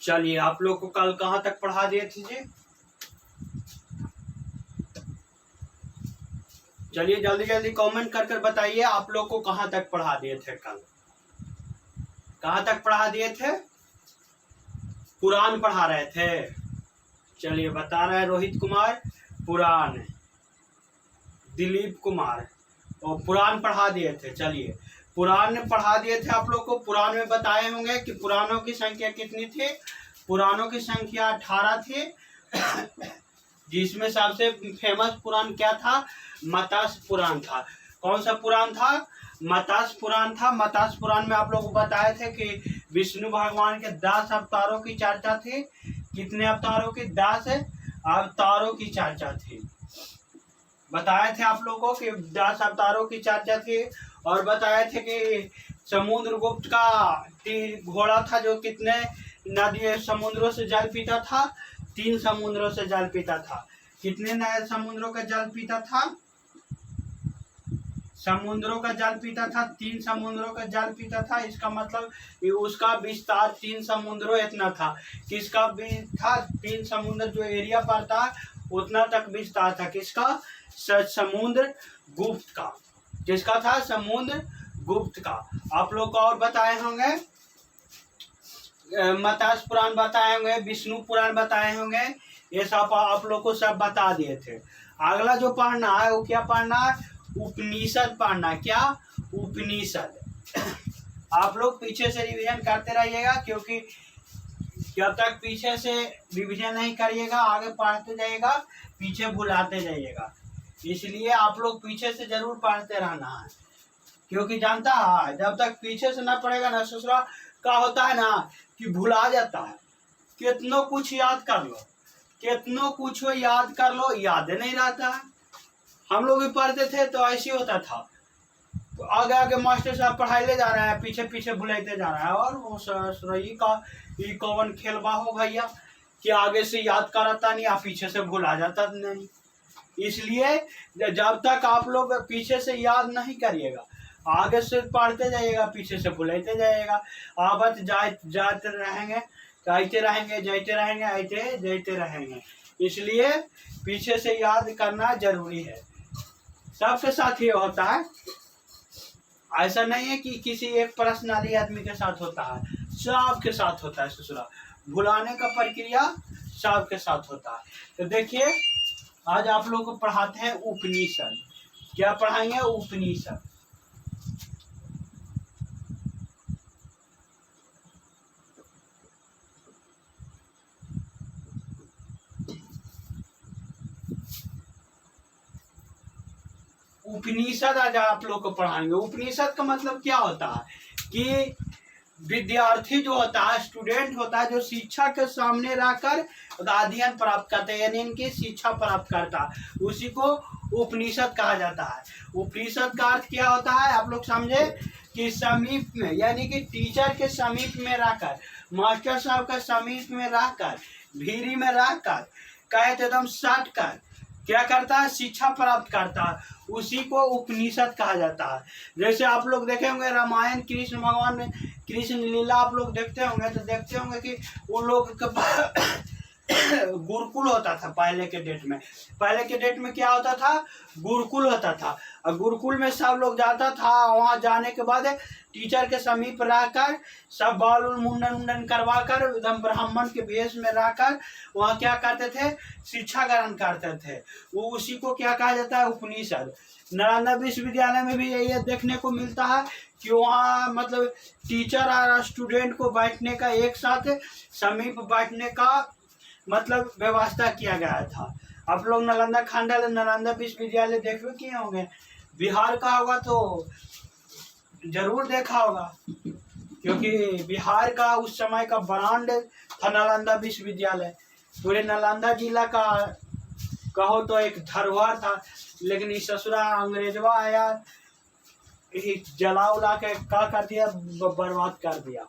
चलिए, आप लोग को कल कहाँ तक पढ़ा दिए थे जी? चलिए जल्दी जल्दी कमेंट कर बताइए आप लोग को कहाँ तक पढ़ा दिए थे कल। कहाँ तक पढ़ा दिए थे? पुराण पढ़ा रहे थे। चलिए बता रहे हैं रोहित कुमार पुराण, दिलीप कुमार और पुराण पढ़ा दिए थे। चलिए पुराण पढ़ा दिए थे आप लोग को। पुराण में बताए होंगे कि पुराणों की संख्या कितनी थी। पुराणों की संख्या 18 थी जिसमें सबसे फेमस पुराण क्या था? मत्स्य पुराण था। कौन सा पुराण था? मत्स्य पुराण था। मत्स्य पुराण में आप लोग को बताए थे कि विष्णु भगवान के 10 अवतारों की चर्चा थी। कितने अवतारों की? 10 अवतारों की चर्चा थी। बताए थे आप लोगों को कि 10 अवतारों की चर्चा थी। और बताए थे कि समुद्रगुप्त का घोड़ा था जो कितने नदी समुद्रों से जल पीता था? 3 समुद्रों से जल पीता था। कितने नए समुद्रों का जल पीता था? समुद्रों का जल पीता था। 3 समुद्रों का जल पीता था। इसका मतलब उसका विस्तार 3 समुद्रों इतना था। किसका भी था? 3 समुद्र जो एरिया पर था उतना तक विस्तार था। किसका? समुद्र गुप्त का। किसका था? समुद्र गुप्त का। आप लोग को और बताए होंगे, मत्स्य पुराण बताए होंगे, विष्णु पुराण बताए होंगे। ये सब आप लोग को सब बता दिए थे। अगला जो पढ़ना है वो क्या पढ़ना है? उपनिषद पढ़ना। क्या? उपनिषद। आप लोग पीछे से रिवीजन करते रहिएगा, क्योंकि जब तक पीछे से रिवीजन नहीं करिएगा आगे पढ़ते जाइएगा, पीछे भुलाते जाइएगा। इसलिए आप लोग पीछे से जरूर पढ़ते रहना है, क्योंकि जानता है जब तक पीछे से ना पढ़ेगा ना ससुरा का होता है ना कि भुला जाता है। कितनों कुछ याद कर लो, कितनों कुछ याद कर लो, याद नहीं रहता है। हम लोग भी पढ़ते थे तो ऐसे होता था। तो आगे आगे मास्टर साहब पढ़ाई ले जा रहे हैं, पीछे पीछे भुलाते जा रहा है। और वो ससुरई का ये कौन खेलवा हो भैया कि आगे से याद कराता नहीं, आप पीछे से भुला जाता नहीं। इसलिए जब तक आप लोग पीछे से याद नहीं करिएगा आगे से पढ़ते जाइएगा, पीछे से भुलाते जाइएगा। आवत जाते रहेंगे, आते रहेंगे, जाते रहेंगे, आते जाते रहेंगे। इसलिए पीछे से याद करना जरूरी है। सबके साथ ये होता है। ऐसा नहीं है कि किसी एक पर्सनली आदमी के साथ होता है, सबके साथ होता है। ससुरा भुलाने का प्रक्रिया सबके साथ होता है। तो देखिए आज आप लोग को पढ़ाते हैं उपनिषद। क्या पढ़ाएंगे? उपनिषद। उपनिषद आज आप लोग को पढ़ाएंगे। उपनिषद का मतलब क्या होता है कि विद्यार्थी जो होता है, स्टूडेंट होता है, जो शिक्षा के सामने रहकर अध्ययन प्राप्त करते हैं, यानी इनकी शिक्षा प्राप्त करता है, उसी को उपनिषद कहा जाता है। उपनिषद का अर्थ क्या होता है आप लोग समझे कि समीप में, यानी कि टीचर के समीप में रहकर, मास्टर साहब के समीप में रहकर, भीरी में रहकर, कहे तो एकदम सट कर क्या करता है? शिक्षा प्राप्त करता है। उसी को उपनिषद कहा जाता है। जैसे आप लोग देखे होंगे रामायण, कृष्ण भगवान में कृष्ण लीला आप लोग देखते होंगे तो देखते होंगे कि उन लोग का गुरुकुल होता था पहले के डेट में। पहले के डेट में क्या होता था? गुरुकुल होता था। और गुरुकुल में सब लोग जाता था। वहां जाने के बाद टीचर के समीप रहकर सब बाल मुंडन करवा कर एकदम ब्राह्मण के वेश में रहकर वहाँ क्या करते थे? शिक्षा ग्रहण करते थे। वो उसी को क्या कहा जाता है? उपनिषद। नालंदा विश्वविद्यालय में भी ये देखने को मिलता है कि वहाँ मतलब टीचर और स्टूडेंट को बैठने का, एक साथ समीप बैठने का मतलब व्यवस्था किया गया था। आप लोग नालंदा खंडल नालंदा विश्वविद्यालय देखे किए होंगे। बिहार का होगा तो जरूर देखा होगा, क्योंकि बिहार का उस समय का ब्रांड था नालंदा विश्वविद्यालय। पूरे नालंदा जिला का कहो तो एक धरोहर था। लेकिन इस ससुरा अंग्रेजवा आया, जला उला के क्या कर दिया? बर्बाद कर दिया।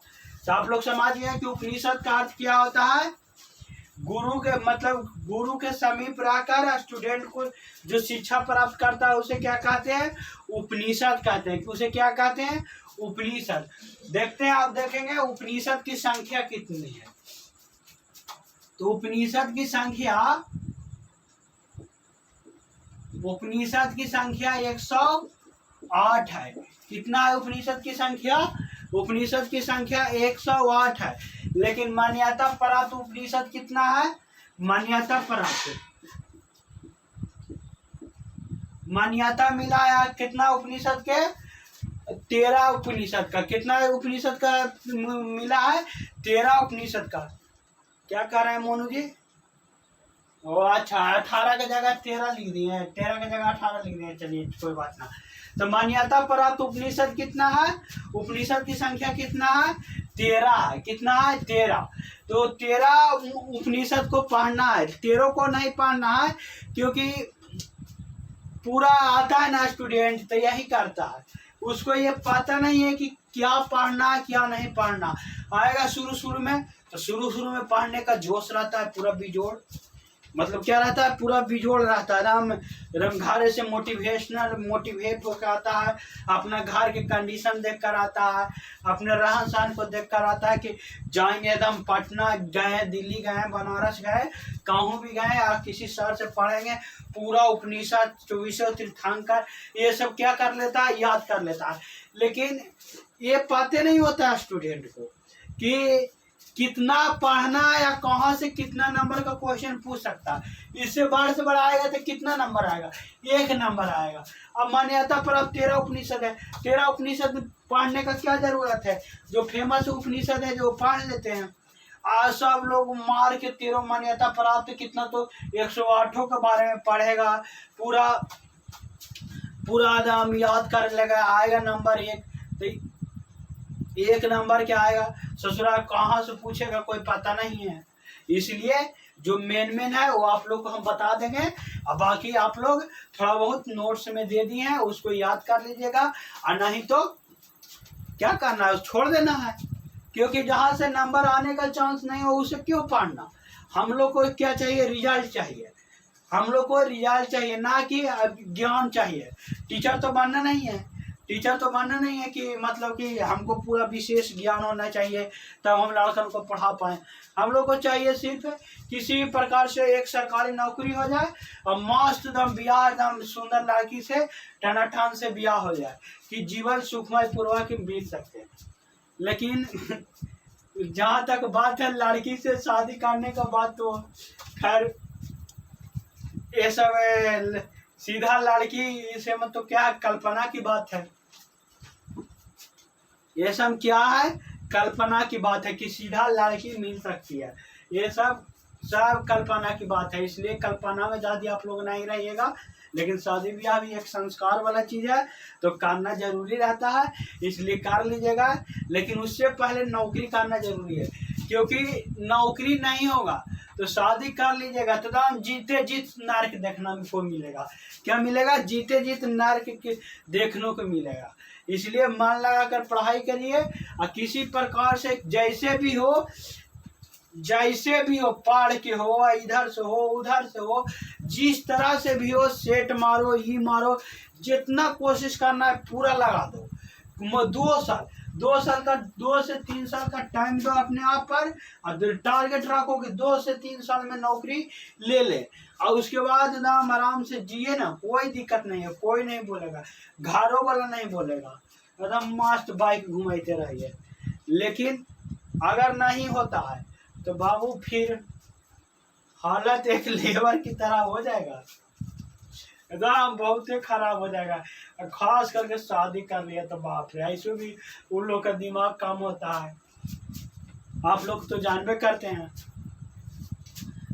तो आप लोग समझिए कि उपनिषद का अर्थ क्या होता है? गुरु के मतलब गुरु के समीप रहकर स्टूडेंट को जो शिक्षा प्राप्त करता है उसे क्या कहते हैं? उपनिषद कहते हैं। उसे क्या कहते हैं? उपनिषद। देखते हैं, आप देखेंगे उपनिषद की संख्या कितनी है। तो उपनिषद की संख्या 108 है। कितना है उपनिषद की संख्या? उपनिषद की संख्या 108 है। लेकिन मान्यता प्राप्त उपनिषद कितना है? मान्यता मिला है कितना उपनिषद के? 13 उपनिषद का। कितना उपनिषद का मिला है? 13 उपनिषद का। क्या कह रहे हैं मोनू जी? ओ अच्छा, 18 की जगह 13 लिख दिए हैं, 13 की जगह 18 लिख दिए हैं। चलिए कोई बात ना। तो मान्यता प्राप्त उपनिषद कितना है? उपनिषद की संख्या कितना है? 13 है। कितना है? 13। तो 13 उपनिषद को पढ़ना है, 13 को नहीं पढ़ना है, क्योंकि पूरा आता है ना स्टूडेंट तो यही करता है, उसको ये पता नहीं है कि क्या पढ़ना क्या नहीं पढ़ना। आएगा शुरू में, तो शुरू में पढ़ने का जोश रहता है, पूरा बिजोड़, मतलब क्या रहता है? पूरा बिजोड़ रहता है। एकदम घर से मोटिवेट होकर आता है, अपना घर के कंडीशन देख कर आता है, अपने रहन सहन को देख कर आता है कि जाएंगे एकदम पटना गए, दिल्ली गए, बनारस गए, कहूँ भी गए और किसी शहर से पढ़ेंगे, पूरा उपनिषद 24 तीर्थंकर ये सब क्या कर लेता है? याद कर लेता है। लेकिन ये पता नहीं होता है स्टूडेंट को कि कितना पढ़ना या कहाँ से कितना नंबर का क्वेश्चन पूछ सकता है। इससे बड़ा से बड़ा आएगा तो कितना नंबर आएगा? 1 नंबर आएगा। अब मान्यता प्राप्त 13 उपनिषद है, 13 उपनिषद पढ़ने का क्या जरूरत है? जो फेमस उपनिषद है जो पढ़ लेते हैं। आज सब लोग मार के 13 मान्यता प्राप्त कितना तो 108 के बारे में पढ़ेगा, पूरा एकदम याद कर लेगा, आएगा नंबर 1। तो 1 नंबर क्या आएगा? ससुराल कहाँ से पूछेगा कोई पता नहीं है। इसलिए जो मेन है वो आप लोग को हम बता देंगे, और बाकी आप लोग थोड़ा बहुत नोट्स में दे दिए हैं, उसको याद कर लीजिएगा, और नहीं तो क्या करना है? छोड़ देना है, क्योंकि जहाँ से नंबर आने का चांस नहीं हो उसे क्यों पढ़ना। हम लोग को क्या चाहिए? रिजल्ट चाहिए। हम लोग को रिजल्ट चाहिए, ना कि ज्ञान चाहिए। टीचर तो बनना नहीं है, टीचर तो बनना नहीं है कि मतलब कि हमको पूरा विशेष ज्ञान होना चाहिए तब हम लड़कन को पढ़ा पाएँ। हम लोग को चाहिए सिर्फ किसी प्रकार से एक सरकारी नौकरी हो जाए और मस्त दम ब्याह एकदम सुंदर लड़की से टनाटन से ब्याह हो जाए कि जीवन सुखमय पूर्वक बीत सकते हैं। लेकिन जहाँ तक बात है लड़की से शादी करने का बात, तो खैर ये सब सीधा लड़की से मतलब क्या कल्पना की बात है। ये सब क्या है? कल्पना की बात है कि सीधा लड़की मिल सकती है। ये सब कल्पना की बात है, इसलिए कल्पना में ज़्यादा आप लोग नहीं रहिएगा। लेकिन शादी ब्याह भी एक संस्कार वाला चीज़ है, तो करना जरूरी रहता है, इसलिए कर लीजिएगा। लेकिन उससे पहले नौकरी करना जरूरी है, क्योंकि नौकरी नहीं होगा तो शादी कर लीजिएगा तो हम जीते जीत नर्क देखना को मिलेगा। क्या मिलेगा? जीते जीत नर्क देखने को मिलेगा। इसलिए मन लगा कर पढ़ाई करिए, और किसी प्रकार से जैसे भी हो पढ़ के हो, इधर से हो उधर से हो, जिस तरह से भी हो, सेट मारो, ही मारो, जितना कोशिश करना है पूरा लगा दो। 2 से 3 साल का टाइम दो अपने आप पर, और टारगेट रखो कि 2 से 3 साल में नौकरी ले, और उसके बाद ना आराम से जिए ना, कोई दिक्कत नहीं है, कोई नहीं बोलेगा, घरों वाला नहीं बोलेगा, एकदम मस्त बाइक घुमाते रहिए। लेकिन अगर नहीं होता है तो बाबू फिर हालत एक लेबर की तरह हो जाएगा, एकदम बहुत ही खराब हो जाएगा। खास करके शादी कर लिया तो बाप रे, ऐसे भी उन लोग का दिमाग कम होता है, आप लोग तो जानबे करते हैं।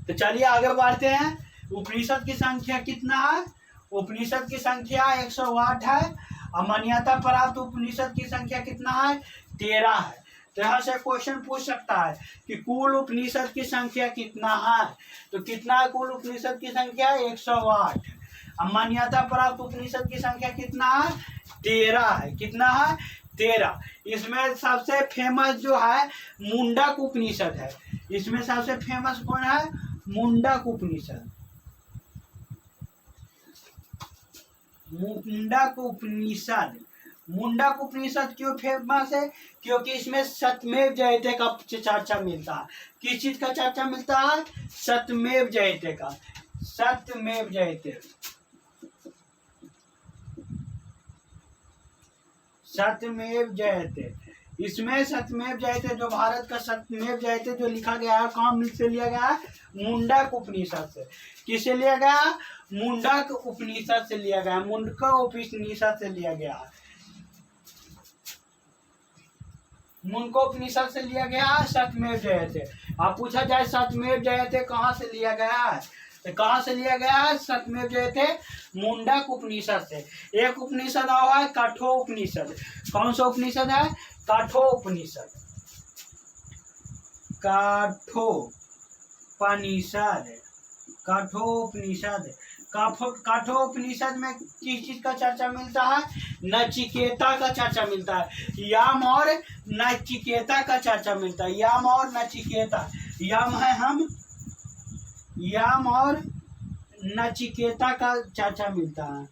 तो चलिए आगे बढ़ते हैं। उपनिषद की संख्या कितना है? उपनिषद की संख्या 108 है, और मान्यता प्राप्त उपनिषद की संख्या कितना है? 13 है। तो यहाँ से क्वेश्चन पूछ सकता है कि कुल उपनिषद की संख्या कितना है? तो कितना है कुल उपनिषद की संख्या? 108। अब मान्यता प्राप्त उपनिषद की संख्या कितना है? 13 है। कितना है? 13। इसमें सबसे फेमस जो है मुंडक उपनिषद है। इसमें सबसे फेमस कौन है? मुंडक उपनिषद। मुंडक उपनिषद, मुंडक उपनिषद क्यों फेमस है? क्योंकि इसमें सत्यमेव जयते का चर्चा मिलता है। किस चीज का चर्चा मिलता है? सत्यमेव जयते का। सत्यमेव जयते, सत्यमेव जयते। इसमें सत्यमेव जयते जो भारत का सत्यमेव जयते जो लिखा गया है, कहाँ से लिया गया है? मुंडक उपनिषद से। किससे लिया गया? मुंडक उपनिषद से लिया गया। मुंडक उपनिषद से लिया गया। मुंडकोपनिषद से लिया गया सत्यमेव जयते। अब पूछा जाए सत्यमेव जयते कहाँ से लिया गया है, तो कहाँ से लिया गया है सत्यमेव जयते? मुंडक उपनिषद से। एक उपनिषद और है कठोपनिषद। कौन सा उपनिषद है? कठोपनिषद। कठोपनिषद, कठोपनिषद। कठोपनिषद में किस चीज का चर्चा मिलता है? नचिकेता का चर्चा मिलता है। यम और नचिकेता का चर्चा मिलता है। यम और नचिकेता, यम है हम, यम और नचिकेता का चर्चा मिलता है।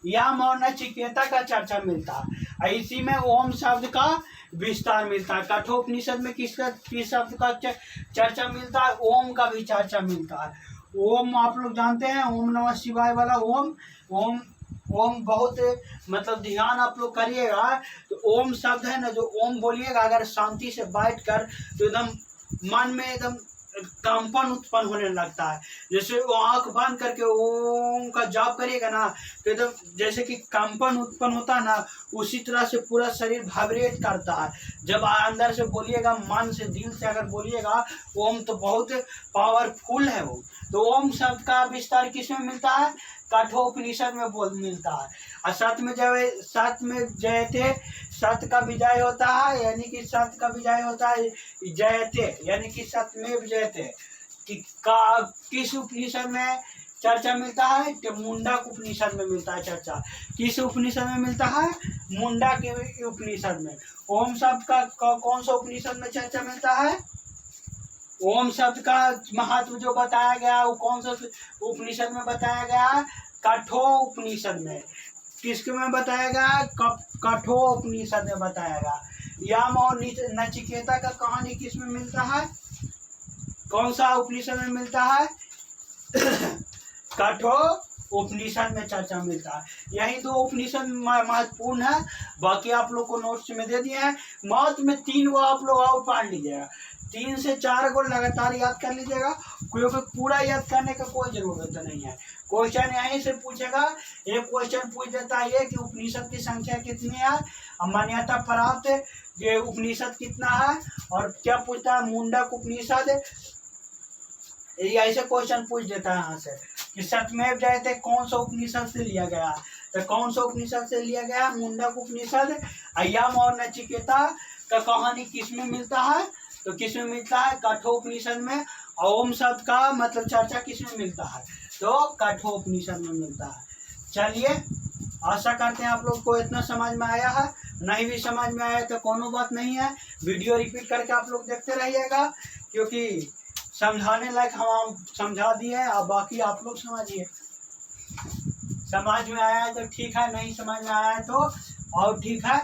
यम और नचिकेता का चर्चा मिलता है। इसी में ओम शब्द का विस्तार मिलता है। कठोपनिषद में किस शब्द का चर्चा मिलता है? ओम का भी चर्चा मिलता है। ओम आप लोग जानते हैं, ओम नमः शिवाय वाला ओम। ओम ओम बहुत मतलब ध्यान आप लोग करिएगा। तो ओम शब्द है ना, जो ओम बोलिएगा अगर शांति से बैठ कर, तो एकदम मन में एकदम कंपन उत्पन्न होने लगता है। जैसे वो आंख बंद करके ओम का जाप करिएगा ना, तो एकदम जैसे कि कंपन उत्पन्न होता है ना, उसी तरह से पूरा शरीर वाइब्रेट करता है। जब अंदर से बोलिएगा, मन से, दिल से अगर बोलिएगा ओम, तो बहुत पावरफुल है वो। तो ओम शब्द का विस्तार किसमें मिलता है? कठोपनिषद में मिलता है। और सत्य में जयते, सत्य का विजय होता है, यानी कि सत्य का विजय होता है जयते, यानी कि सत्यमेव जयते। किस उपनिषद में चर्चा मिलता है? कि मुंडक उपनिषद में मिलता है चर्चा। किस उपनिषद में मिलता है? मुंडक उपनिषद में। ओम शब्द का कौन सा उपनिषद में चर्चा मिलता है? ओम शब्द का महत्व जो बताया गया वो कौन सा उपनिषद में बताया गया? कठोपनिषद में। किसके में बताया गया? कठोपनिषद में बताया गया। यम और नचिकेता का कहानी किस में मिलता है? कौन सा उपनिषद में मिलता है? कठोपनिषद में चर्चा मिलता है। यही दो उपनिषद महत्वपूर्ण है। बाकी आप लोग को नोट्स में दे दिए हैं। महत्व में 3 वो आप लोग और पढ़ लीजिएगा। 3 से 4 को लगातार याद कर लीजिएगा, क्योंकि पूरा याद करने का कोई जरूरत नहीं है। क्वेश्चन यहीं से पूछेगा। एक क्वेश्चन पूछ देता है कि उपनिषद की संख्या कितनी है, मान्यता प्राप्त ये उपनिषद कितना है, और क्या पूछता है? मुंडक उपनिषद। ऐसे क्वेश्चन पूछ देता है यहाँ से कि सत्यमेव जयते कौन सा उपनिषद से लिया गया? तो कौन सा उपनिषद से लिया गया? मुंडक उपनिषद। यम और नचिकेता का कहानी किस में मिलता है? तो किस में मिलता है? कठोपनिषद में। ओम शब्द का मतलब चर्चा किस में मिलता है? तो कठोपनिषद में मिलता है। चलिए, आशा करते हैं आप लोग को इतना समझ में आया है। नहीं भी समझ में आया तो कोनो बात नहीं है, वीडियो रिपीट करके आप लोग देखते रहिएगा, क्योंकि समझाने लायक हम समझा दिए हैं। अब बाकी आप लोग समझिए। समझ में आया है तो ठीक है, नहीं समझ में आया है तो और ठीक है।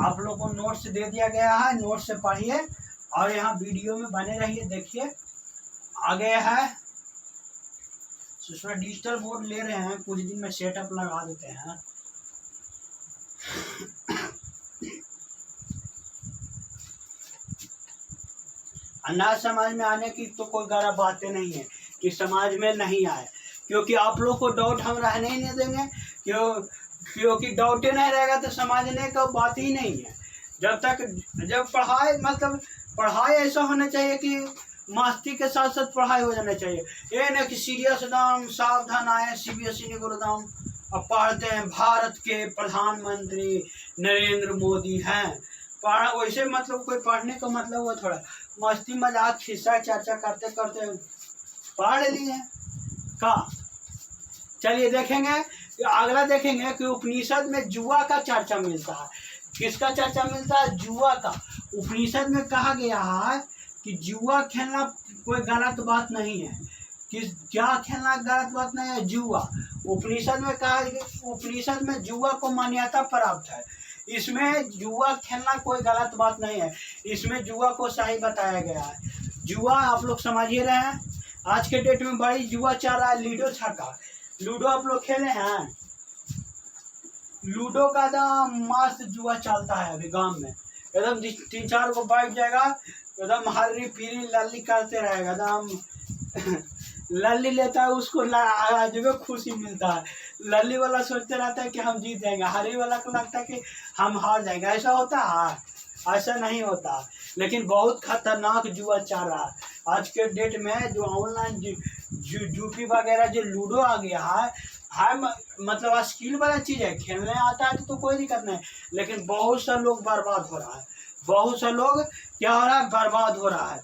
आप लोग को नोट्स दे दिया गया है, नोट्स से पढ़िए और यहाँ वीडियो में बने रहिए। देखिए आगे है, उसमें डिजिटल बोर्ड ले रहे हैं, कुछ दिन में सेटअप लगा देते हैं। ना समझ में आने की तो कोई गलत बातें नहीं है कि समाज में नहीं आए, क्योंकि आप लोग को डाउट हम रहने ही नहीं देंगे। क्योंकि डाउट ही नहीं रहेगा तो समझने का बात ही नहीं है। जब पढ़ाई मतलब पढ़ाई ऐसा होना चाहिए कि मस्ती के साथ साथ पढ़ाई हो जाना चाहिए। ये ना कि सीरियस दाम सावधान आए CBSE ने गुरुदाम अब पढ़ते हैं भारत के प्रधानमंत्री नरेंद्र मोदी हैं। वैसे मतलब कोई पढ़ने का मतलब वो थोड़ा मस्ती मजाक खिस्सा चर्चा करते करते पढ़ लिए का। चलिए देखेंगे, अगला देखेंगे कि उपनिषद में जुआ का चर्चा मिलता है। किसका चर्चा मिलता है? जुआ का। उपनिषद में कहा गया है कि जुआ खेलना कोई गलत बात नहीं है, किस क्या खेलना गलत बात नहीं है, जुआ। उपनिषद में कहा, उपनिषद में जुआ को मान्यता प्राप्त है। इसमें जुआ खेलना कोई गलत बात नहीं है, इसमें जुआ को सही बताया गया है। जुआ आप लोग समझ ही रहे हैं, आज के डेट में बड़ी जुआ चल रहा है। लूडो छक्का, लूडो आप लोग खेले हैं? लूडो का एकदम मस्त जुआ चलता है अभी गांव में, एकदम 3-4 को बैठ जाएगा, एकदम हरी पीरी लल्ली करते रहेगा, एकदम लल्ली लेता है उसको अजब खुशी मिलता है। लल्ली वाला सोचते रहता है कि हम जीत जाएंगे, हरी वाला को लगता है कि हम हार जाएंगे। ऐसा होता है? ऐसा नहीं होता। लेकिन बहुत खतरनाक जुआ चल रहा है आज के डेट में। जो ऑनलाइन जूपी वगैरह जो लूडो आ गया है मतलब स्किल वाला चीज़ है, खेलने आता है तो कोई दिक्कत नहीं, लेकिन बहुत सा लोग बर्बाद हो रहा है। बहुत सा लोग क्या हो रहा है, बर्बाद हो रहा है,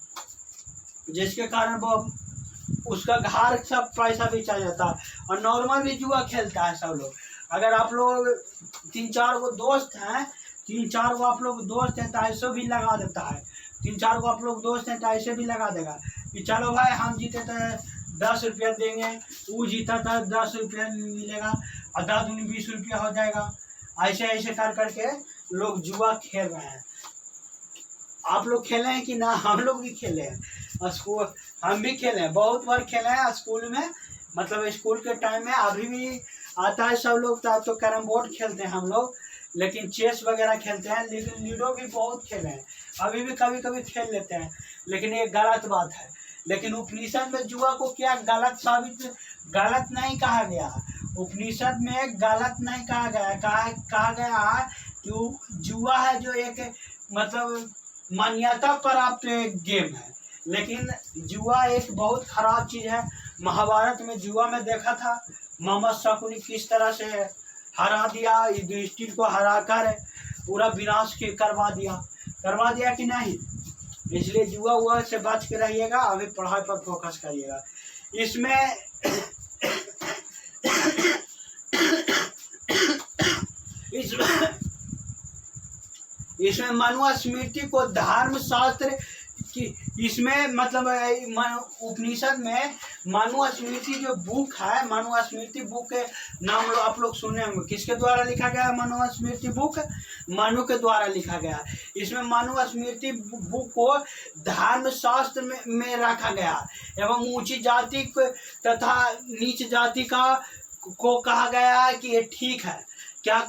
जिसके कारण वो उसका घर सब पैसा भी चल जाता है। और नॉर्मल भी जुआ खेलता है सब लोग। अगर आप लोग 3-4 को दोस्त हैं, 3-4 को आप लोग दोस्त हैं तो ऐसे भी लगा देता है। 3-4 को आप लोग दोस्त हैं तो ऐसे भी लगा देगा कि चलो भाई हम जीते तो 10 रुपया देंगे, वो जीता था 10 रुपया मिलेगा, और 10 दूनी 20 रुपया हो जाएगा। ऐसे ऐसे कर करके लोग जुआ खेल रहे हैं। आप लोग खेले हैं कि ना? हम लोग भी खेले हैं, स्कूल हम भी खेले हैं, बहुत बार खेले हैं स्कूल में। मतलब स्कूल के टाइम में अभी भी आता है सब लोग, तो कैरम बोर्ड खेलते हैं हम लोग, लेकिन चेस वगैरह खेलते हैं, लेकिन लूडो भी बहुत खेले हैं, अभी भी कभी कभी खेल लेते हैं। लेकिन ये गलत बात है। लेकिन उपनिषद में जुआ को क्या गलत साबित, गलत नहीं कहा गया। उपनिषद में गलत नहीं कहा गया, कहा गया कि जुआ है जो एक मतलब मान्यता प्राप्त गेम है। लेकिन जुआ एक बहुत खराब चीज़ है। महाभारत में जुआ में देखा था मोहम्मद शकुनी किस तरह से हरा दिया, युधिष्ठिर को हरा कर पूरा विनाश करवा दिया कि नहीं। इसलिए जुआ हुआ से बच के रहिएगा, अभी पढ़ाई पर फोकस करिएगा। इसमें मनुस्मृति को धर्म शास्त्र की, इसमें मतलब उपनिषद में मनुस्मृति जो बुक है, मनुस्मृति बुक के नाम आप लोग सुने होंगे। किसके द्वारा लिखा गया है मनुस्मृति बुक? मनु के द्वारा लिखा गया। इसमें मनुस्मृति बुक को धर्म शास्त्र में रखा गया एवं ऊंची जाति तथा नीच जाति को कहा गया है कि ये ठीक है। क्या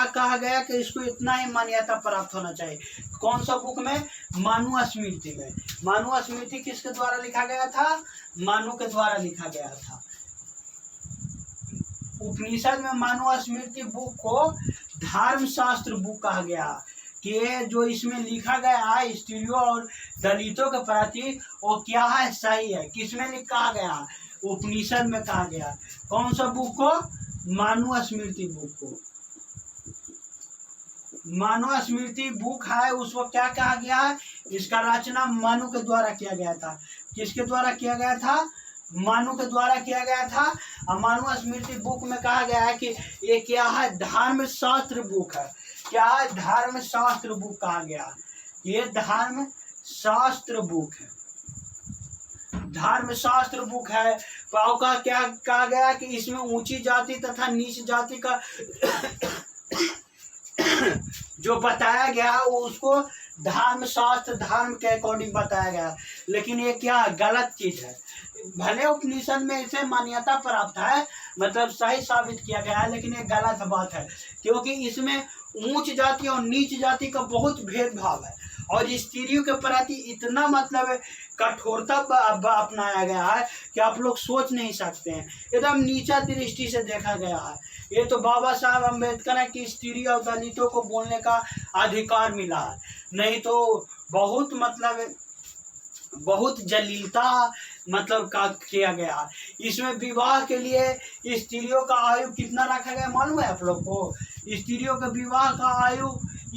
कहा गया कि इसको इतना ही मान्यता प्राप्त होना चाहिए। कौन सा बुक में? मनुस्मृति में। मनुस्मृति किसके द्वारा लिखा गया था? मनु के द्वारा लिखा गया था। उपनिषद में मनुस्मृति बुक को धर्म शास्त्र बुक कहा गया कि जो इसमें लिखा गया है स्त्रियों और दलितों के प्रति वो क्या है, सही है। किसमें कहा गया? उपनिषद में कहा गया। कौन सा बुक को? मनुस्मृति बुक को। मनुस्मृति बुक है, उसको क्या कहा गया है? इसका रचना मनु के द्वारा किया गया था। किसके द्वारा किया गया था? मनु के द्वारा किया गया था। और मनुस्मृति बुक में कहा गया है कि ये क्या है? धर्म शास्त्र बुक है। क्या है? धर्म शास्त्र बुक कहा गया। ये धर्म शास्त्र बुक है, धर्म शास्त्र बुक है। पाव का क्या कहा गया कि इसमें ऊंची जाति तथा नीच जाति का जो बताया गया वो उसको धर्म शास्त्र धर्म के अकॉर्डिंग बताया गया। लेकिन ये क्या गलत चीज है। भले उपनिषद में इसे मान्यता प्राप्त है, मतलब सही साबित किया गया है, लेकिन ये गलत बात है, क्योंकि इसमें ऊंच जाति और नीच जाति का बहुत भेदभाव है और स्त्रियों के प्रति इतना मतलब कठोरता अपनाया गया है कि आप लोग सोच नहीं सकते हैं। एकदम नीचा दृष्टि से देखा गया है। ये तो बाबा साहब अम्बेडकर है कि स्त्री और दलितों को बोलने का अधिकार मिला है, नहीं तो बहुत मतलब बहुत जलीलता मतलब का किया गया। इसमें विवाह के लिए स्त्रियों का आयु कितना रखा गया मालूम है आप लोग को? स्त्रियों के विवाह का आयु,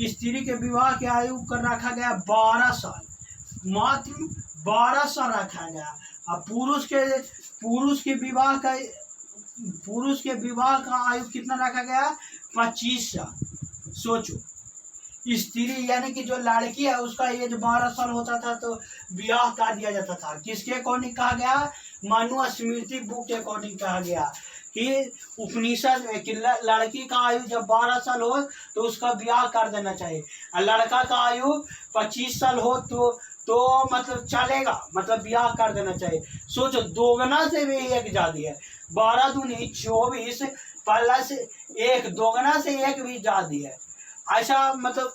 स्त्री के विवाह के आयु कर रखा गया 12 साल, मात्र 12 साल रखा गया। और पुरुष के विवाह का आयु कितना रखा गया? 25 साल। सोचो, स्त्री यानी कि जो लड़की है उसका एज 12 साल होता था तो ब्याह कर दिया जाता था। किसके अकॉर्डिंग कहा गया? मनुस्मृति बुक के अकॉर्डिंग कहा गया कि उपनिषद में कि लड़की का आयु जब 12 साल हो तो उसका ब्याह कर देना चाहिए, और लड़का का आयु 25 साल हो तो मतलब चलेगा, मतलब ब्याह कर देना चाहिए। सोचो, दोगुना से भी एक ज्यादा है, 12 दूनी 24 प्लस 1, दोगुना से 1 भी ज्यादा है। ऐसा मतलब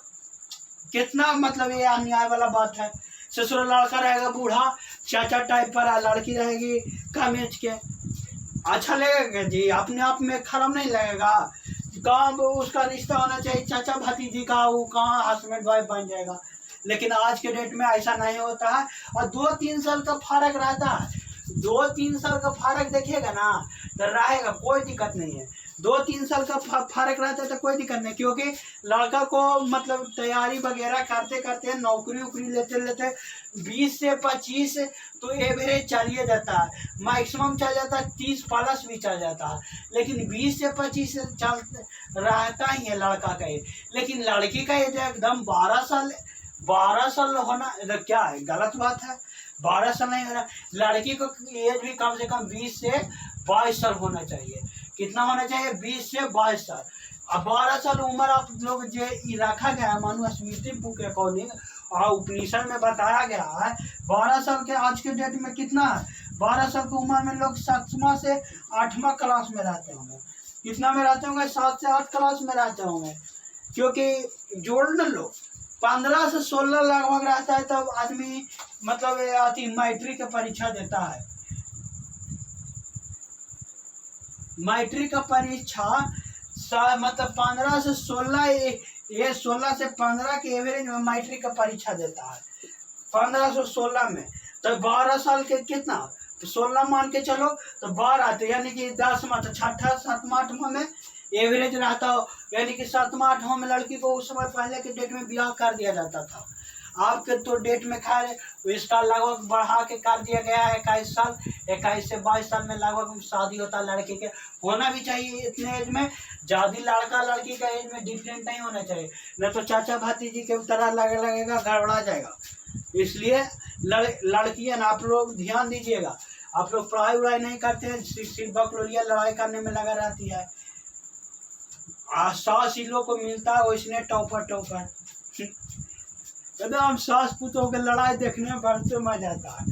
कितना मतलब ये अन्याय वाला बात है। ससुर लड़का रहेगा बूढ़ा चाचा टाइप पर, लड़की रहेगी कम एज के, अच्छा लगेगा जी? अपने आप में खराब नहीं लगेगा? कहाँ उसका रिश्ता होना चाहिए चाचा भतीजी का, वो कहाँ हस्बैंड वाइफ बन जाएगा। लेकिन आज के डेट में ऐसा नहीं होता है, और 2-3 साल का फर्क रहता है। 2-3 साल का फर्क देखिएगा ना तो रहेगा, कोई दिक्कत नहीं है। 2-3 साल का फर्क रहता है तो कोई दिक्कत नहीं, क्योंकि लड़का को मतलब तैयारी वगैरह करते करते नौकरी उकरी लेते लेते 20 से 25 तो एवरेज चलिए जाता है, मैक्सिमम चल जाता है 30 प्लस भी चल जाता है, लेकिन 20 से 25 चल रहता ही है लड़का का एज। लेकिन लड़की का एज एकदम 12 साल होना इधर क्या है, गलत बात है। 12 साल नहीं होना, लड़की को एज भी कम से कम 20 से 22 साल होना चाहिए। कितना होना चाहिए? 20 से 22 साल। अब 12 साल उम्र आप लोग जो रखा गया है मनुस्मृति बुक के अकॉर्डिंग और उपनिषद में बताया गया है, 12 साल के आज के डेट में कितना है? 12 साल की उम्र में लोग 7वां से 8वां क्लास में रहते होंगे। कितना में रहते होंगे? 7 से 8 क्लास में रहते होंगे, क्योंकि जोड़ न लो 15 से 16 लगभग रहता है तब आदमी मतलब मैट्रिक की परीक्षा देता है। मैट्रिक का परीक्षा मतलब 15 से 16, ये 16 से 15 के एवरेज में मैट्रिक का परीक्षा देता है। 15 से 16 में तो 12 साल के कितना, तो 16 मान के चलो तो 12, तो यानी कि 10वां तो 6ठा 7वां 8वां में एवरेज रहता हो, यानी कि 7वां 8वां में लड़की को उस समय पहले के डेट में ब्याह कर दिया जाता था। आपके तो डेट में खैर इसका लगभग बढ़ा के कर दिया गया है 21 साल, 21 से 22 साल में लगभग शादी होता है लड़के के। होना भी चाहिए इतने एज में, ज़्यादा लड़का लड़की का एज में डिफरेंट नहीं होना चाहिए, न तो चाचा भतीजी के तरह लगेगा, गड़बड़ा जाएगा। इसलिए लड़कियां आप लोग ध्यान दीजिएगा, आप लोग पढ़ाई वढ़ाई नहीं करते हैं, सिर्फ बकलोलिया लड़ाई करने में लगा रहती है। सास इन लोग को मिलता है वैसने टॉपर एकदम सास पुतों के लड़ाई देखने में बढ़ते मजा आता है,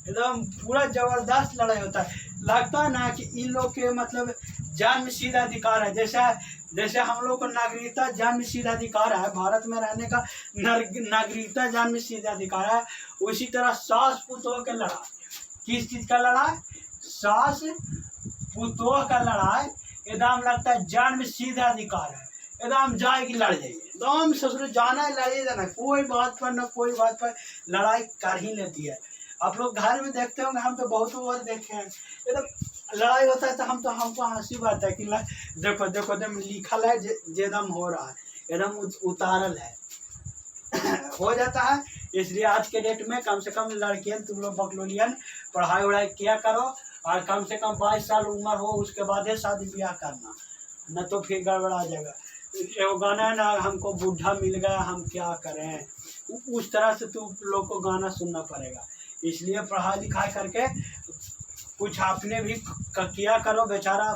एकदम पूरा जबरदस्त लड़ाई होता है। लगता है ना कि इन लोग के मतलब जन्म सिद्ध अधिकार है, जैसे हम लोग को नागरिकता जन्म सिद्ध अधिकार है, भारत में रहने का नागरिकता जन्म सिद्ध अधिकार है, उसी तरह सास पुतों के लड़ाई, किस चीज का लड़ाई? सास पुतों का लड़ाई एकदम लगता है जन्म सिद्ध अधिकार है, एकदम जाएगी लड़ जाइए, एकदम ससुर जाना है लड़िए जाना, कोई बात पर न कोई बात पर लड़ाई कर ही लेती है। आप लोग घर में देखते होंगे, हम तो बहुत बार देखे हैं, एकदम लड़ाई होता है तो हमको हंसी बात है कि देखो एकदम लिखल है जेदम हो रहा है, एकदम उतारल है हो जाता है। इसलिए आज के डेट में कम से कम लड़कियन तुम लोग बकलोलियन पढ़ाई वढ़ाई किया करो, और कम से कम 22 साल उम्र हो उसके बाद ही शादी ब्याह करना, न तो फिर गड़बड़ा जाएगा। वो गाना है ना, हमको बूढ़ा मिल गया हम क्या करें, उस तरह से तुम लोग को गाना सुनना पड़ेगा। इसलिए पढ़ाई लिखाई करके कुछ आपने भी किया करो, बेचारा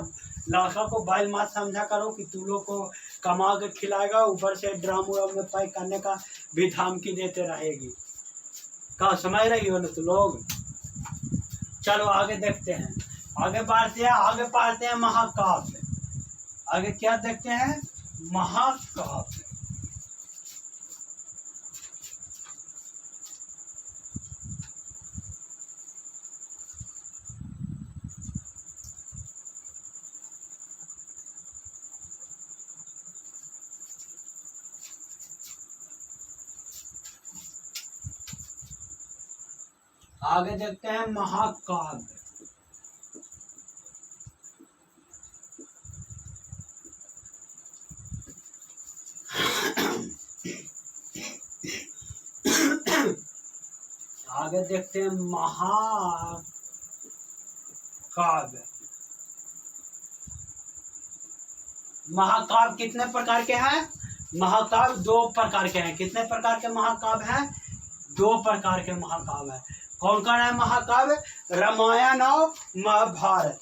लड़का को बैल मत समझा करो कि तू लोग को कमा के खिलाएगा, ऊपर से ड्राम उराम में पैक करने का भी धमकी देते रहेगी। कहाँ समझ रही हो ना तुम लोग? चलो आगे देखते हैं, आगे पढ़ते हैं महाकाव्य। आगे क्या देखते हैं? महाकाव्य। आगे देखते हैं महाकाव्य। आगे देखते हैं महाकाव्य। महाकाव्य कितने प्रकार के हैं? महाकाव्य 2 प्रकार के हैं। कितने प्रकार के महाकाव्य हैं? दो प्रकार के महाकाव्य है। कौन कौन है महाकाव्य? रामायण और महाभारत।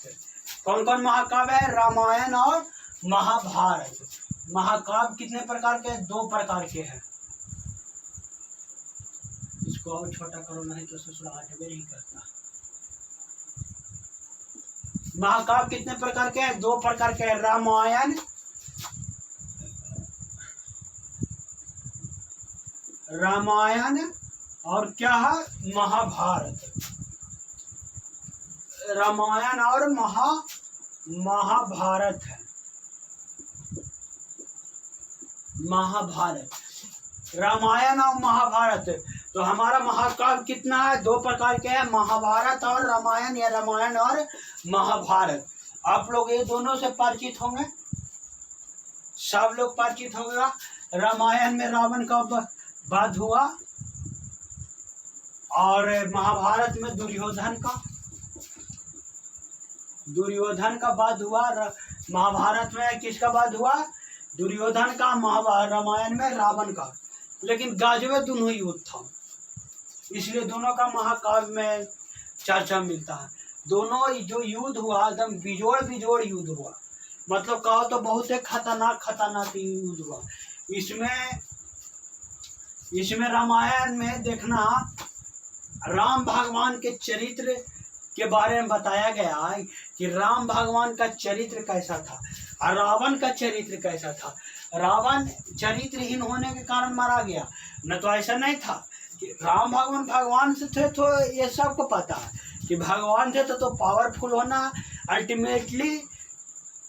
कौन कौन महाकाव्य है? रामायण और महाभारत। महाकाव्य कितने प्रकार के? दो प्रकार के हैं। इसको और छोटा करो, नहीं तो ससुराल हटबे नहीं करता। महाकाव्य कितने प्रकार के हैं? दो प्रकार के हैं। रामायण और क्या है? महाभारत। रामायण और महाभारत है। महाभारत, रामायण और महाभारत। तो हमारा महाकाव्य कितना है? दो प्रकार के हैं, महाभारत और रामायण, या रामायण और महाभारत। आप लोग ये दोनों से परिचित होंगे, सब लोग परिचित होगा। रामायण में रावण का वध हुआ और महाभारत में दुर्योधन का वध हुआ। महाभारत में किसका वध हुआ? दुर्योधन का। रामायण में रावण का। लेकिन गाजवे दोनों युद्ध था, इसलिए दोनों का महाकाव्य में चर्चा मिलता है। दोनों जो युद्ध हुआ एकदम बिजोड़ युद्ध हुआ, मतलब कहो तो बहुत ही खतरनाक युद्ध हुआ। इसमें रामायण में देखना राम भगवान के चरित्र के बारे में बताया गया है कि राम भगवान का चरित्र कैसा था और रावण का चरित्र कैसा था। रावण चरित्रहीन होने के कारण मारा गया, न तो ऐसा नहीं था कि राम भगवान से थे। तो ये सबको पता है कि भगवान थे तो पावरफुल होना अल्टीमेटली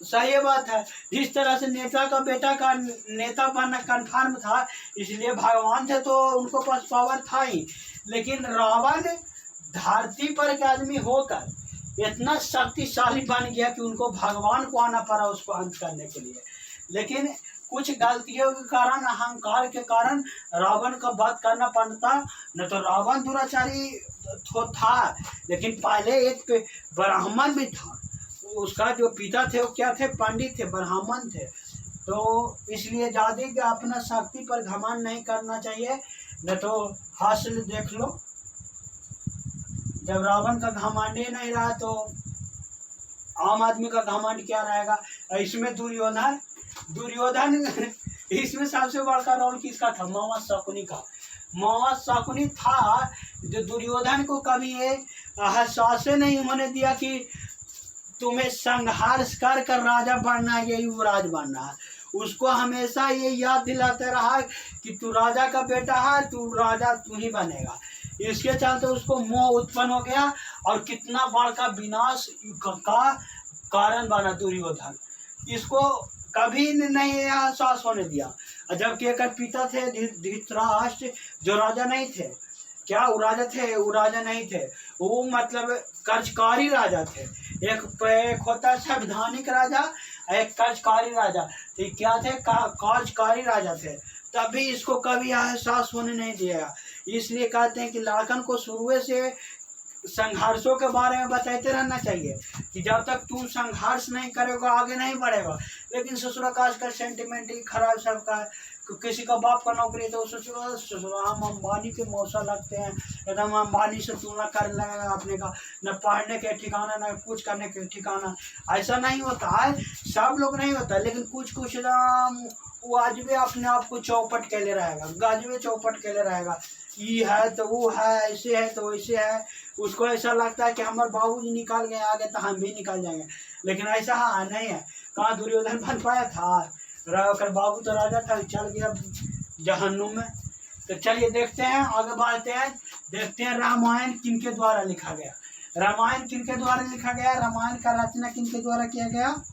सही बात है। जिस तरह से नेता का बेटा का नेता बनना कन्फर्म था, इसलिए भगवान थे तो उनको पास पावर था ही। लेकिन रावण धरती पर के आदमी होकर इतना शक्तिशाली बन गया कि उनको भगवान को आना पड़ा उसको अंत करने के लिए। लेकिन कुछ गलतियों के कारण, अहंकार के कारण रावण का वध करना पड़ता। न तो रावण दुराचारी तो था, लेकिन पहले एक ब्राह्मण भी था। उसका जो पिता थे वो क्या थे? पंडित थे, ब्राह्मण थे। तो इसलिए ज्यादा अपना शक्ति पर घमंड नहीं करना चाहिए। न तो हासिल देख लो, जब रावण का घमंड ही नहीं रहा तो आम आदमी का घमंड क्या रहेगा। इसमें दुर्योधन इसमें सबसे बड़का रोल किसका था? मामा शकुनी का। मामा शकुनी था जो दुर्योधन को कभी ये एहसास नहीं होने दिया कि तुम्हें संघर्ष कर राजा बनना है, ये युवराज बनना है। उसको हमेशा ये याद दिलाते रहा कि तू राजा का बेटा है, तू राजा तू ही बनेगा। इसके चलते उसको मोह उत्पन्न हो गया और कितना बड़ा विनाश का कारण बना दुर्योधन। इसको कभी नहीं एहसास होने दिया। जबकि एक पिता थे धृतराष्ट्र, जो राजा नहीं थे। क्या वो राजा थे? वो राजा नहीं थे, वो मतलब कार्यकारी राजा थे। एक होता संवैधानिक राजा, एक कार्यकारी राजा। तो क्या थे? कार्यकारी राजा थे। तभी इसको कभी एहसास होने नहीं दिया। इसलिए कहते हैं कि लाखन को शुरू से संघर्षों के बारे में बताते रहना चाहिए कि जब तक तू संघर्ष नहीं करेगा आगे नहीं बढ़ेगा। लेकिन ससुरा का आजकल सेंटिमेंट ही खराब सबका है। किसी का बाप का नौकरी तो ससुरा हम अंबानी के मौसा लगते हैं, एकदम अंबानी से तुलना करने लगेगा अपने का। न पढ़ने के ठिकाना, न कुछ करने के ठिकाना। ऐसा नहीं होता है, सब लोग नहीं होता। लेकिन कुछ वो आज भी अपने आप को चौपट के ले रहेगा, गाजवे चौपट के ले रहेगा। ये है तो वो है, ऐसे है तो वैसे है। उसको ऐसा लगता है कि हमारे बाबूजी निकाल गए आगे तो हम भी निकाल जाएंगे। लेकिन ऐसा नहीं है। कहाँ दुर्योधन बन पाया था? बाबू तो राजा था, चल गया जहन्नुम में। तो चलिए देखते हैं, आगे बढ़ते हैं, देखते हैं रामायण किनके द्वारा लिखा गया। रामायण किनके द्वारा लिखा गया? रामायण का रचना किनके द्वारा किया गया?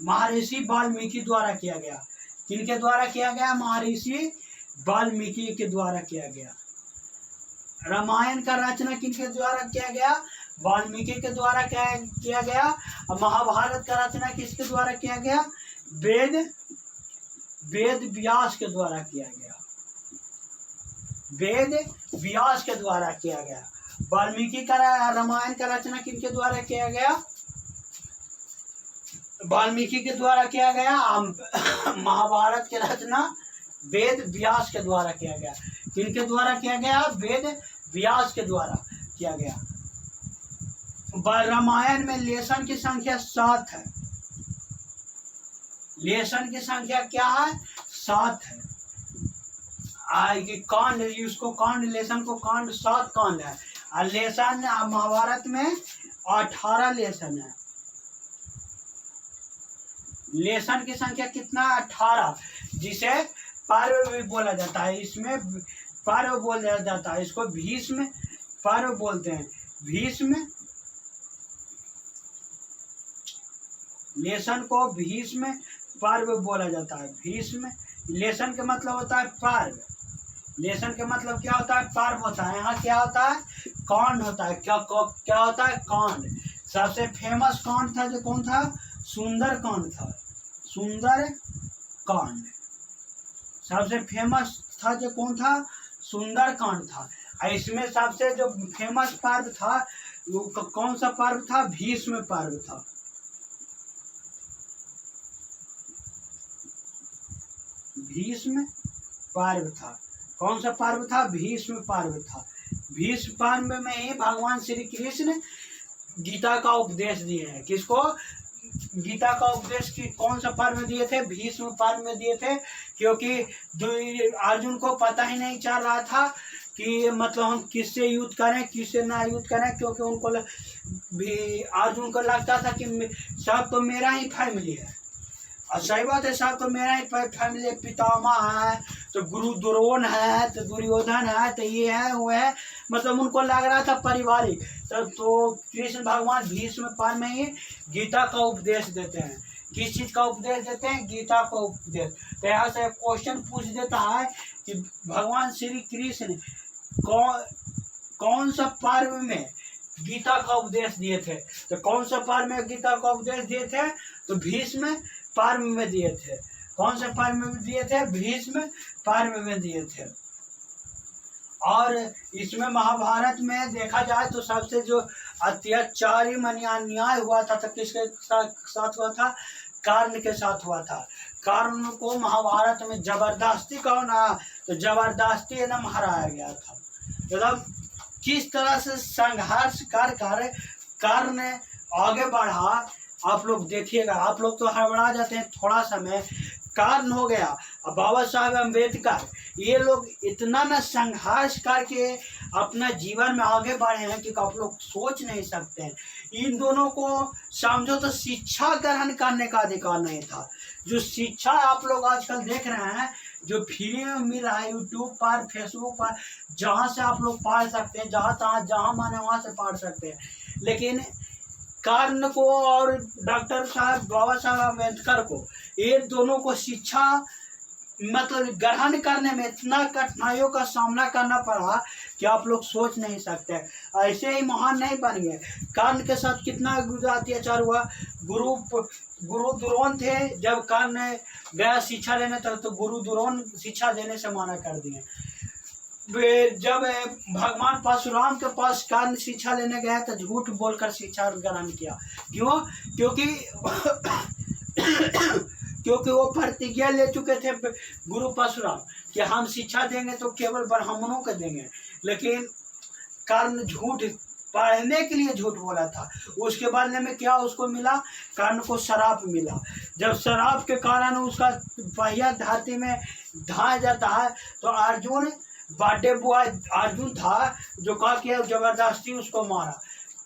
महर्षि वाल्मीकि द्वारा किया गया। किनके द्वारा किया गया? महर्षि वाल्मीकि के द्वारा किया गया। रामायण का रचना किनके द्वारा किया गया? वाल्मीकि के द्वारा किया गया। और महाभारत का रचना किसके द्वारा किया गया? वेद व्यास के द्वारा किया गया। वेद व्यास के द्वारा किया गया। वाल्मीकि का रामायण का रचना किनके द्वारा किया गया? वाल्मीकि के द्वारा किया गया। महाभारत की रचना वेद व्यास के द्वारा किया गया। किनके द्वारा किया गया? वेद व्यास के द्वारा किया गया। रामायण में लेसन की संख्या 7 है। लेसन की संख्या क्या है? 7 है। कांड, उसको कांड, लेसन को कांड 7 कांड है। और लेसन महाभारत में 18 लेसन है। लेसन की संख्या कितना? 18, जिसे पर्व भी बोला जाता है। इसमें पर्व बोला जाता है, इसको भीष्म पर्व बोलते हैं। भीष्म, लेसन को भीष्म पर्व बोला जाता है। भीष्म, लेसन का मतलब होता है पर्व। लेसन का मतलब क्या होता है? पर्व होता है। यहाँ क्या होता है? कांड होता है। क्या होता है? कांड। सबसे फेमस कांड था जो कौन था? सुंदर कांड था। सुंदर कांड सबसे फेमस था जो कौन था? सुंदर कांड था। इसमें सबसे जो फेमस पर्व था वो कौन सा पर्व था? भीष्म पर्व था। भीष्म पर्व था। कौन सा पर्व था? भीष्म पर्व था। भीष्म पर्व में ही भगवान श्री कृष्ण गीता का उपदेश दिए हैं। किसको? गीता का उपदेश की कौन सा पर्व में दिए थे? भीष्म पर्व में दिए थे। क्योंकि अर्जुन को पता ही नहीं चल रहा था कि मतलब हम किससे युद्ध करें, किससे ना युद्ध करें। क्योंकि उनको भी अर्जुन को लगता था कि सब तो मेरा ही फैमिली है। और सही बात है, सब तो मेरा ही फैमिली। पितामह है तो गुरु द्रोण है, तो दुर्योधन है, तो ये है वो है। मतलब उनको लग रहा था पारिवारिक। तो कृष्ण भगवान भीष्म पर्व में ही गीता का उपदेश देते हैं। किस चीज का उपदेश देते हैं? गीता का उपदेश। तो यहाँ से क्वेश्चन पूछ देता है कि भगवान श्री कृष्ण कौन सा पर्व में गीता का उपदेश दिए थे? तो कौन सा पर्व में गीता का उपदेश दिए थे? तो भीष्म पर्व में दिए थे। कौन से पर्व में दिए थे? भीष्म पर्व में दिए थे। और इसमें महाभारत में देखा जाए तो सबसे जो अत्याचारी अन्याय हुआ था तो किसके साथ हुआ था? कर्ण के साथ हुआ था। कर्ण को महाभारत में जबरदस्ती कहो ना तो जबरदस्ती एकदम हराया गया था। मतलब किस तरह से संघर्ष कर कर्ण आगे बढ़ा, आप लोग देखिएगा। आप लोग तो हड़बड़ा जाते हैं थोड़ा समय। कर्ण हो गया, बाबा साहब अम्बेडकर, ये लोग इतना न संघर्ष करके अपना जीवन में आगे बढ़े हैं कि आप लोग सोच नहीं सकते हैं। इन दोनों को समझो तो शिक्षा ग्रहण करने का अधिकार नहीं था। जो शिक्षा आप लोग आजकल देख रहे हैं, जो फ्री में मिल रहा है यूट्यूब पर, फेसबुक पर, जहाँ से आप लोग पढ़ सकते हैं, जहाँ माने वहाँ से पढ़ सकते हैं। लेकिन कर्ण को और डॉक्टर साहब बाबा साहब अम्बेडकर को, ये दोनों को शिक्षा मतलब ग्रहण करने में इतना कठिनाइयों का सामना करना पड़ा कि आप लोग सोच नहीं सकते। ऐसे ही महान नहीं बन गए। कर्ण के साथ कितना अत्याचार हुआ। गुरु द्रोण थे, जब कर्ण गया शिक्षा लेने तक तो गुरु द्रोण शिक्षा देने से मना कर दिए। जब भगवान परशुराम के पास कर्ण शिक्षा लेने गया तो झूठ बोलकर शिक्षा ग्रहण किया। क्यों? क्योंकि वो प्रतिज्ञा ले चुके थे गुरु परशुराम कि हम शिक्षा देंगे तो केवल ब्राह्मणों को देंगे। लेकिन कर्ण झूठ पढ़ने के लिए झूठ बोला था। उसके बाद में क्या उसको मिला? कर्ण को शराप मिला। जब शराप के कारण उसका पहिया धरती में ढा जाता है तो अर्जुन, बर्थडे बॉय अर्जुन था जो कहा कि जबरदस्ती उसको मारा।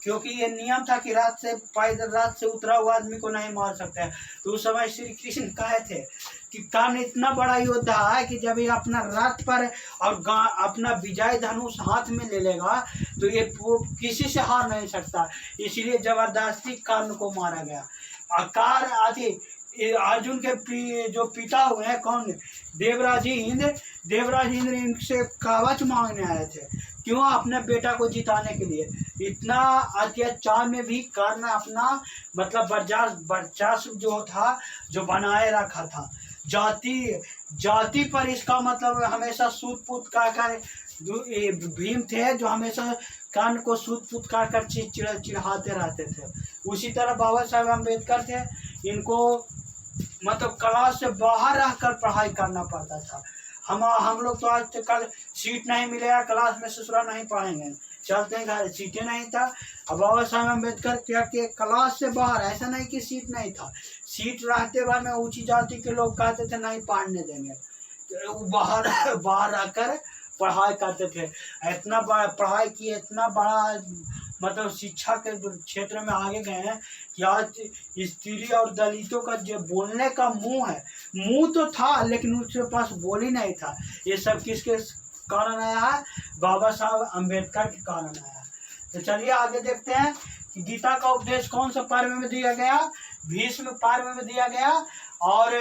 क्योंकि ये नियम था कि रात से उतरा हुआ आदमी को नहीं मार सकता है। तो उस समय श्री कृष्ण कहे थे कि कर्ण इतना बड़ा योद्धा है कि जब ये अपना रथ पर और अपना विजय धनुष हाथ में ले लेगा तो ये किसी से हार नहीं सकता। इसीलिए जबरदस्ती कर्ण को मारा गया। आकार आदि अर्जुन के जो पिता हुए हैं कौन? देवराज इंद्र इनसे कवच मांगने आए थे। क्यों? अपने बेटा को जिताने के लिए। इतना अत्याचार में भी कर्ण अपना मतलब वर्चस्व जो था जो बनाए रखा था। जाति पर इसका मतलब हमेशा सूत पूत कर भीम थे जो हमेशा कर्ण को सूत पूत कर चिढ़ाते रहते थे। उसी तरह बाबा साहब अम्बेडकर थे, इनको मतलब क्लास से बाहर रहकर पढ़ाई करना पड़ता था। हम लोग तो आज तक कल सीट नहीं मिलेगा क्लास में, ससुरा नहीं पढ़ेंगे, चलते हैं घर, सीटें नहीं था। अब बाबा साहब अम्बेडकर क्या कि क्लास से बाहर, ऐसा नहीं कि सीट नहीं था, सीट रहते हुए में ऊंची जाति के लोग कहते थे नहीं पढ़ने देंगे, तो बाहर बाहर आकर पढ़ाई करते थे। इतना बड़ा पढ़ाई की, इतना बड़ा मतलब शिक्षा के क्षेत्र में आगे गए हैं कि आज स्त्री और दलितों का जो बोलने का मुंह है, मुंह तो था लेकिन उसके पास बोल ही नहीं था। ये सब किसके कारण आया है? बाबा साहब अम्बेडकर के कारण आया है। तो चलिए आगे देखते हैं कि गीता का उपदेश कौन सा पर्व में दिया गया? भीष्म पर्व में दिया गया। और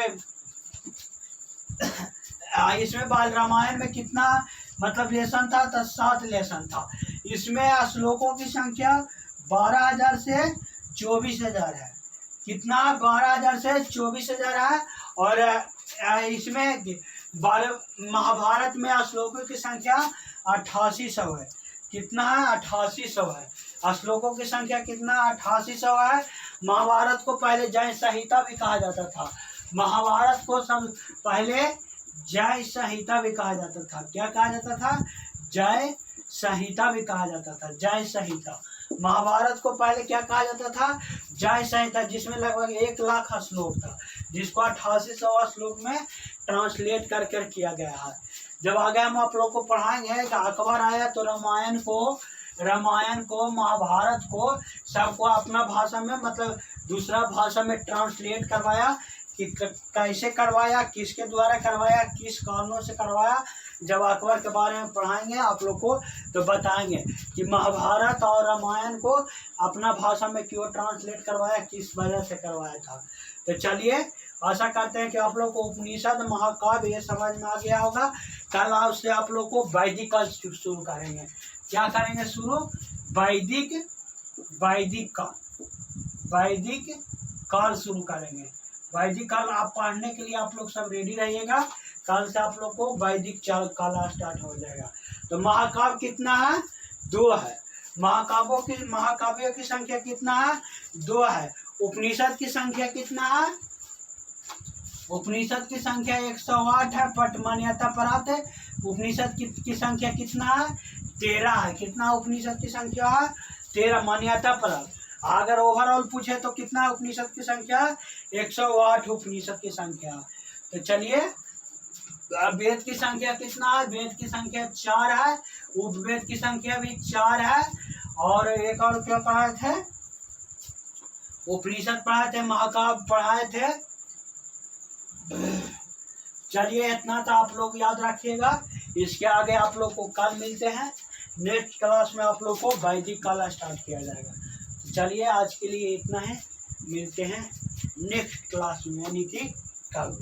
इसमें बाल रामायण में कितना मतलब लेसन था? तो 7 लेसन था। इसमें श्लोकों की संख्या 12,000 से 24,000 है। कितना? 12,000 से 24,000 है। और इसमें महाभारत में श्लोकों की संख्या 8800 है। कितना है? 8800 है। श्लोकों की संख्या कितना? 8800 है। महाभारत को पहले जय संहिता भी कहा जाता था। महाभारत को सब पहले जय संहिता भी कहा जाता था। क्या कहा जाता था? जय संहिता भी कहा जाता था। जय संहिता। महाभारत को पहले क्या कहा जाता था? जय संहिता, जिसमें लगभग 1 लाख श्लोक था, जिसको 8800 श्लोक में ट्रांसलेट कर किया गया है। जब आगे हम आप लोग को पढ़ाएंगे कि अकबर आया तो रामायण को महाभारत को सबको अपना भाषा में मतलब दूसरा भाषा में ट्रांसलेट करवाया कि कैसे करवाया, किसके द्वारा करवाया, किस कारणों से करवाया। जब अकबर के बारे में पढ़ाएंगे आप लोग को तो बताएंगे कि महाभारत और रामायण को अपना भाषा में क्यों ट्रांसलेट करवाया, किस वजह से करवाया था। तो चलिए आशा करते हैं कि आप लोग को उपनिषद महाकाव्य ये समझ में आ गया होगा। कल उससे आप लोग को वैदिक काल शुरू करेंगे। क्या करेंगे शुरू? वैदिक काल शुरू करेंगे। वैदिक काल आप पढ़ने के लिए आप लोग सब रेडी रहिएगा। कल से आप लोग को वैदिक काल स्टार्ट हो जाएगा। तो महाकाव्य कितना है? 2 है। महाकाव्यों की संख्या कितना है? 2 है। उपनिषद की संख्या कितना है? उपनिषद की संख्या 108 है। पट मान्यता प्राप्त है। उपनिषद की संख्या कितना है? 13 है। कितना उपनिषद की संख्या है? 13 मान्यता प्राप्त। अगर ओवरऑल पूछे तो कितना उपनिषद की संख्या? 108 उपनिषद की संख्या। तो चलिए वेद की संख्या कितना है? वेद की संख्या 4 है। उपवेद की संख्या भी 4 है। और एक और क्या पढ़ाए थे? उपनिषद पढ़ाए थे, महाकाव्य पढ़ाए थे। चलिए इतना तो आप लोग याद रखिएगा। इसके आगे आप लोग को कल मिलते हैं। नेक्स्ट क्लास में आप लोग को वैदिक काल स्टार्ट किया जाएगा। चलिए आज के लिए इतना है। मिलते हैं नेक्स्ट क्लास में यानी कि कल।